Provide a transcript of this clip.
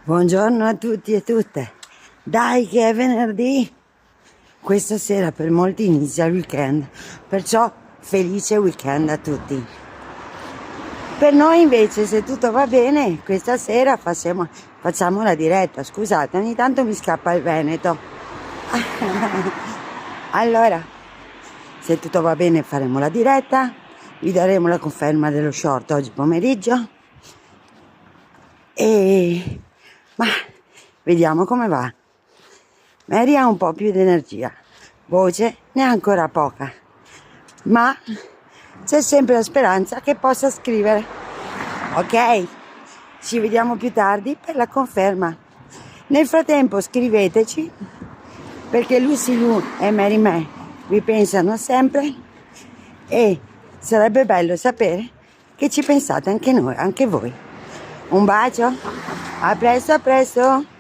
Buongiorno a tutti e tutte. Dai che è venerdì. Questa sera per molti inizia il weekend, perciò felice weekend a tutti. Per noi invece, se tutto va bene, questa sera facciamo la diretta. Scusate, ogni tanto mi scappa il Veneto. Allora, se tutto va bene faremo la diretta, vi daremo la conferma dello short oggi pomeriggio ma vediamo come va. Mary ha un po' più di energia, voce ne ha ancora poca, ma c'è sempre la speranza che possa scrivere. Ok, ci vediamo più tardi per la conferma. Nel frattempo scriveteci, perché Lucy Lu e Mary May vi pensano sempre e sarebbe bello sapere che ci pensate anche noi, anche voi. Un bacio, a presto, a presto.